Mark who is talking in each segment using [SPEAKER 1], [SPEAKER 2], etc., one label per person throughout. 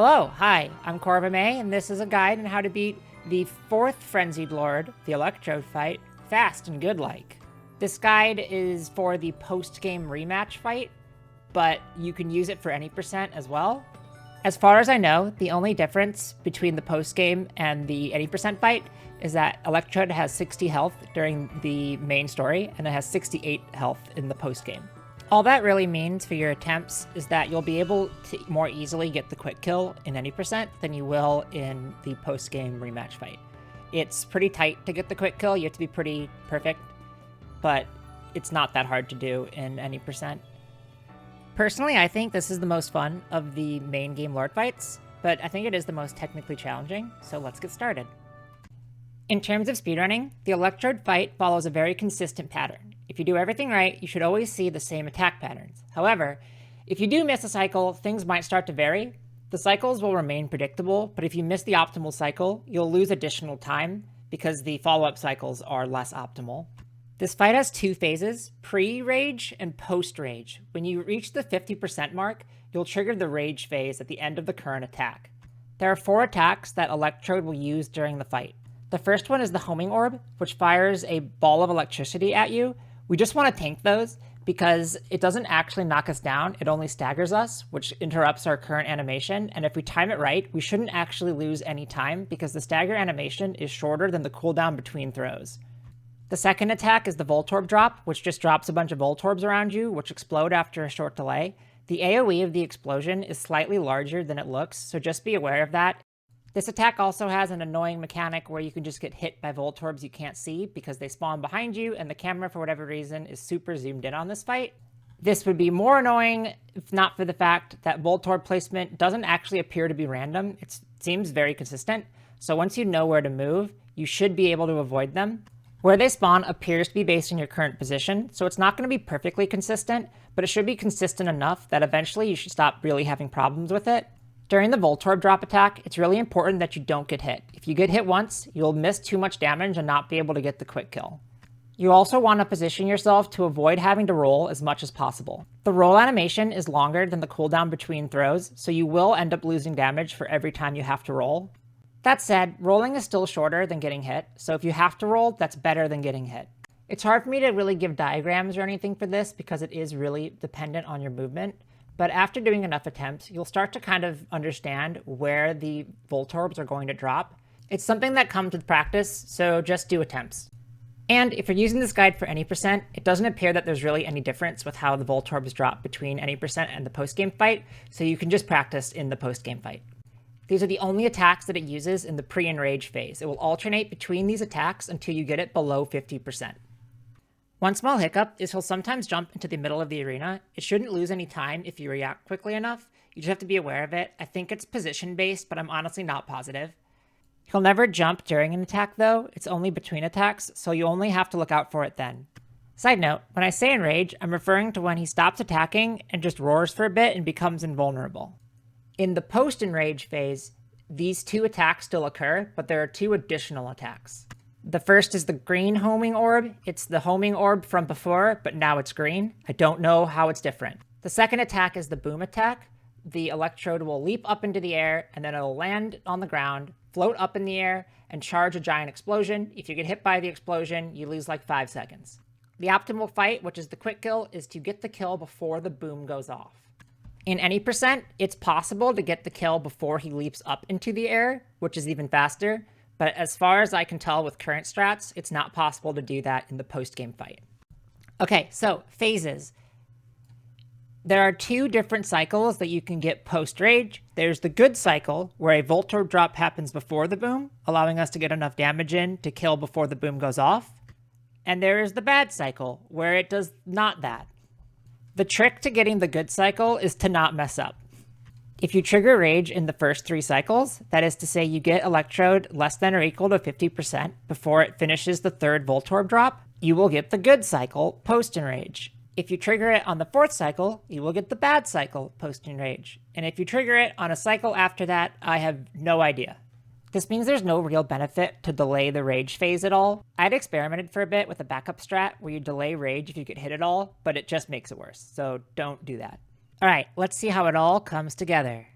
[SPEAKER 1] Hello, hi, I'm Corvimae, and this is a guide on how to beat the 4th Frenzied Lord, the Electrode fight, fast and good-like. This guide is for the post-game rematch fight, but you can use it for any percent as well. As far as I know, the only difference between the post-game and the any percent fight is that Electrode has 60 health during the main story, and it has 68 health in the post-game. All that really means for your attempts is that you'll be able to more easily get the quick kill in any percent than you will in the post-game rematch fight. It's pretty tight to get the quick kill, you have to be pretty perfect, but it's not that hard to do in any percent. Personally, I think this is the most fun of the main game Lord fights, but I think it is the most technically challenging, so let's get started. In terms of speedrunning, the Electrode fight follows a very consistent pattern. If you do everything right, you should always see the same attack patterns. However, if you do miss a cycle, things might start to vary. The cycles will remain predictable, but if you miss the optimal cycle, you'll lose additional time because the follow-up cycles are less optimal. This fight has 2 phases, pre-rage and post-rage. When you reach the 50% mark, you'll trigger the rage phase at the end of the current attack. There are 4 attacks that Electrode will use during the fight. The first one is the Homing Orb, which fires a ball of electricity at you. We just want to tank those because it doesn't actually knock us down, it only staggers us, which interrupts our current animation, and if we time it right, we shouldn't actually lose any time because the stagger animation is shorter than the cooldown between throws. The second attack is the Voltorb Drop, which just drops a bunch of Voltorbs around you, which explode after a short delay. The AoE of the explosion is slightly larger than it looks, so just be aware of that. This attack also has an annoying mechanic where you can just get hit by Voltorbs you can't see because they spawn behind you and the camera, for whatever reason, is super zoomed in on this fight. This would be more annoying if not for the fact that Voltorb placement doesn't actually appear to be random. It seems very consistent, so once you know where to move, you should be able to avoid them. Where they spawn appears to be based on your current position, so it's not going to be perfectly consistent, but it should be consistent enough that eventually you should stop really having problems with it. During the Voltorb Drop attack, it's really important that you don't get hit. If you get hit once, you'll miss too much damage and not be able to get the quick kill. You also want to position yourself to avoid having to roll as much as possible. The roll animation is longer than the cooldown between throws, so you will end up losing damage for every time you have to roll. That said, rolling is still shorter than getting hit, so if you have to roll, that's better than getting hit. It's hard for me to really give diagrams or anything for this because it is really dependent on your movement. But after doing enough attempts, you'll start to kind of understand where the Voltorbs are going to drop. It's something that comes with practice, so just do attempts. And if you're using this guide for any percent, it doesn't appear that there's really any difference with how the Voltorbs drop between any percent and the post-game fight, so you can just practice in the post-game fight. These are the only attacks that it uses in the pre-enrage phase. It will alternate between these attacks until you get it below 50%. One small hiccup is he'll sometimes jump into the middle of the arena. It shouldn't lose any time if you react quickly enough. You just have to be aware of it. I think it's position-based, but I'm honestly not positive. He'll never jump during an attack though. It's only between attacks, so you only have to look out for it then. Side note, when I say enrage, I'm referring to when he stops attacking and just roars for a bit and becomes invulnerable. In the post-enrage phase, these 2 attacks still occur, but there are 2 additional attacks. The first is the green Homing Orb. It's the Homing Orb from before, but now it's green. I don't know how it's different. The second attack is the Boom Attack. The Electrode will leap up into the air, and then it'll land on the ground, float up in the air, and charge a giant explosion. If you get hit by the explosion, you lose like 5 seconds. The optimal fight, which is the quick kill, is to get the kill before the boom goes off. In any percent, it's possible to get the kill before he leaps up into the air, which is even faster. But as far as I can tell with current strats, it's not possible to do that in the post-game fight. Okay, so phases. There are 2 different cycles that you can get post-rage. There's the good cycle, where a Voltorb Drop happens before the boom, allowing us to get enough damage in to kill before the boom goes off. And there is the bad cycle, where it does not that. The trick to getting the good cycle is to not mess up. If you trigger rage in the first 3 cycles, that is to say you get Electrode less than or equal to 50% before it finishes the 3rd Voltorb Drop, you will get the good cycle post-enrage. If you trigger it on the 4th cycle, you will get the bad cycle post-enrage. And if you trigger it on a cycle after that, I have no idea. This means there's no real benefit to delay the rage phase at all. I'd experimented for a bit with a backup strat where you delay rage if you get hit at all, but it just makes it worse, so don't do that. Alright, let's see how it all comes together.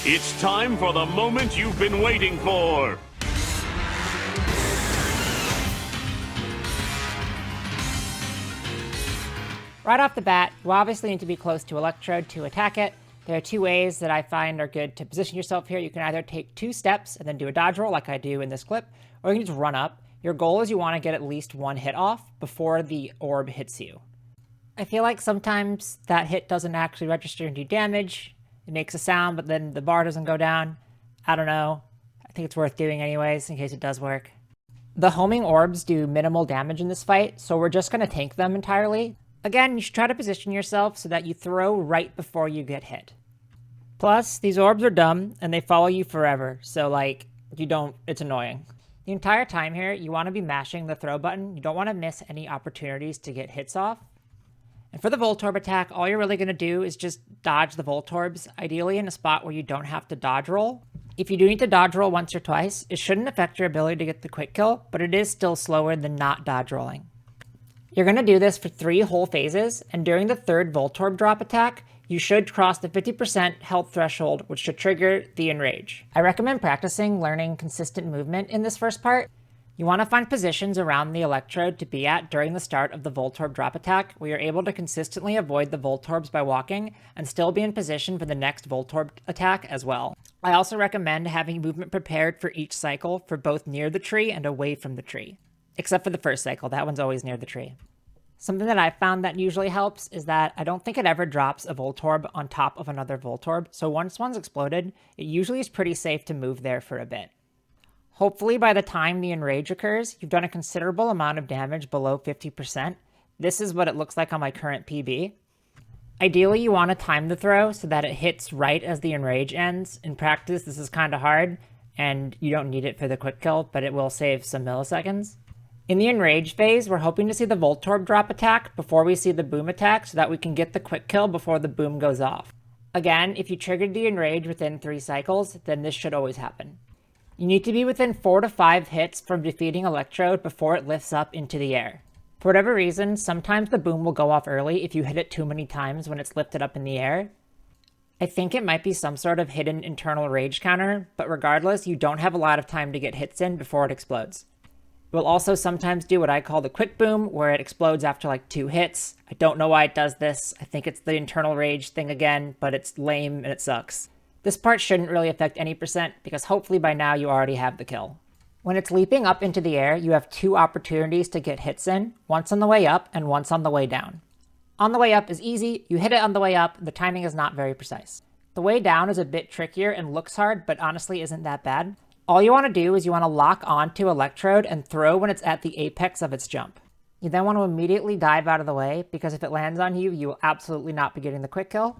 [SPEAKER 2] It's time for the moment you've been waiting for.
[SPEAKER 1] Right off the bat, you obviously need to be close to Electrode to attack it. There are two ways that I find are good to position yourself here. You can either take 2 steps and then do a dodge roll like I do in this clip, or you can just run up. Your goal is you want to get at least 1 hit off before the orb hits you. I feel like sometimes that hit doesn't actually register and do damage. It makes a sound, but then the bar doesn't go down. I don't know. I think it's worth doing anyways, in case it does work. The homing orbs do minimal damage in this fight, so we're just going to tank them entirely. Again, you should try to position yourself so that you throw right before you get hit. Plus, these orbs are dumb, and they follow you forever, so like, it's annoying. The entire time here, you want to be mashing the throw button. You don't want to miss any opportunities to get hits off. And for the Voltorb attack, all you're really going to do is just dodge the Voltorbs, ideally in a spot where you don't have to dodge roll. If you do need to dodge roll once or twice, it shouldn't affect your ability to get the quick kill, but it is still slower than not dodge rolling. You're going to do this for 3 whole phases, and during the 3rd Voltorb Drop attack, you should cross the 50% health threshold, which should trigger the Enrage. I recommend practicing learning consistent movement in this first part. You want to find positions around the Electrode to be at during the start of the Voltorb Drop attack, where you're able to consistently avoid the Voltorbs by walking, and still be in position for the next Voltorb attack as well. I also recommend having movement prepared for each cycle for both near the tree and away from the tree. Except for the first cycle, that one's always near the tree. Something that I've found that usually helps is that I don't think it ever drops a Voltorb on top of another Voltorb, so once one's exploded, it usually is pretty safe to move there for a bit. Hopefully by the time the Enrage occurs, you've done a considerable amount of damage below 50%. This is what it looks like on my current PB. Ideally, you want to time the throw so that it hits right as the Enrage ends. In practice, this is kind of hard, and you don't need it for the quick kill, but it will save some milliseconds. In the Enrage phase, we're hoping to see the Voltorb Drop attack before we see the Boom attack so that we can get the quick kill before the Boom goes off. Again, if you triggered the Enrage within 3 cycles, then this should always happen. You need to be within 4 to 5 hits from defeating Electrode before it lifts up into the air. For whatever reason, sometimes the Boom will go off early if you hit it too many times when it's lifted up in the air. I think it might be some sort of hidden internal rage counter, but regardless, you don't have a lot of time to get hits in before it explodes. It will also sometimes do what I call the quick boom, where it explodes after like 2 hits. I don't know why it does this. I think it's the internal rage thing again, but it's lame and it sucks. This part shouldn't really affect any percent, because hopefully by now you already have the kill. When it's leaping up into the air, you have 2 opportunities to get hits in, once on the way up and once on the way down. On the way up is easy, you hit it on the way up, the timing is not very precise. The way down is a bit trickier and looks hard, but honestly isn't that bad. All you want to do is you want to lock onto Electrode and throw when it's at the apex of its jump. You then want to immediately dive out of the way, because if it lands on you, you will absolutely not be getting the quick kill.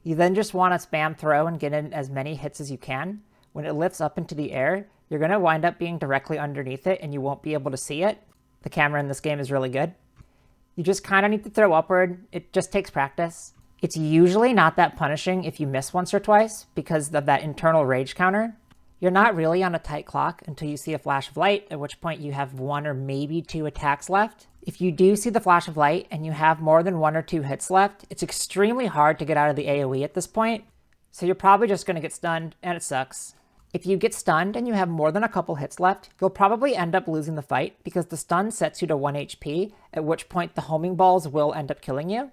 [SPEAKER 1] You then just want to spam throw and get in as many hits as you can. When it lifts up into the air, you're going to wind up being directly underneath it and you won't be able to see it. The camera in this game is really good. You just kind of need to throw upward. It just takes practice. It's usually not that punishing if you miss once or twice because of that internal rage counter. You're not really on a tight clock until you see a flash of light, at which point you have 1 or maybe 2 attacks left. If you do see the flash of light and you have more than 1 or 2 hits left, it's extremely hard to get out of the AoE at this point, so you're probably just going to get stunned, and it sucks. If you get stunned and you have more than a couple hits left, you'll probably end up losing the fight because the stun sets you to 1 HP, at which point the homing balls will end up killing you.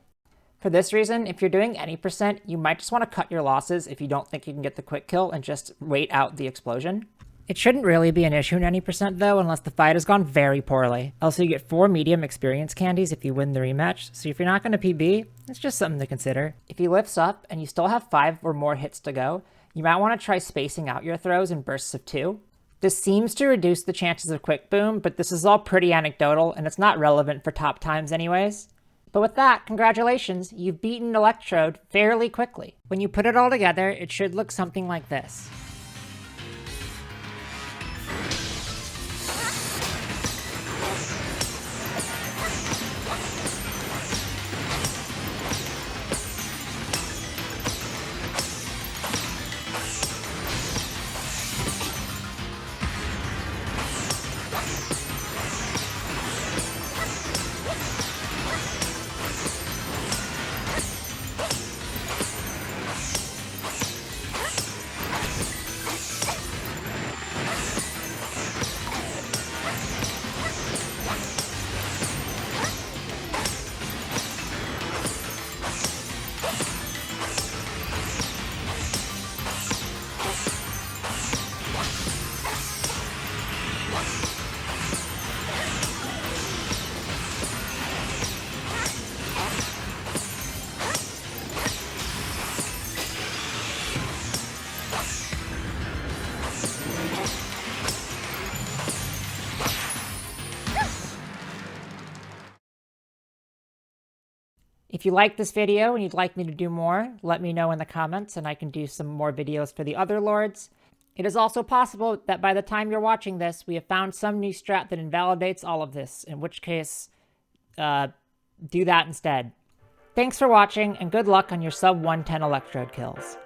[SPEAKER 1] For this reason, if you're doing any percent, you might just want to cut your losses if you don't think you can get the quick kill and just wait out the explosion. It shouldn't really be an issue in any percent though, unless the fight has gone very poorly. Also, you get 4 medium experience candies if you win the rematch, so if you're not going to PB, it's just something to consider. If he lifts up and you still have 5 or more hits to go, you might want to try spacing out your throws in bursts of 2. This seems to reduce the chances of quick boom, but this is all pretty anecdotal and it's not relevant for top times anyways. But with that, congratulations, you've beaten Electrode fairly quickly. When you put it all together, it should look something like this. If you like this video and you'd like me to do more, let me know in the comments and I can do some more videos for the other lords. It is also possible that by the time you're watching this, we have found some new strat that invalidates all of this, in which case, do that instead. Thanks for watching, and good luck on your sub 110 Electrode kills.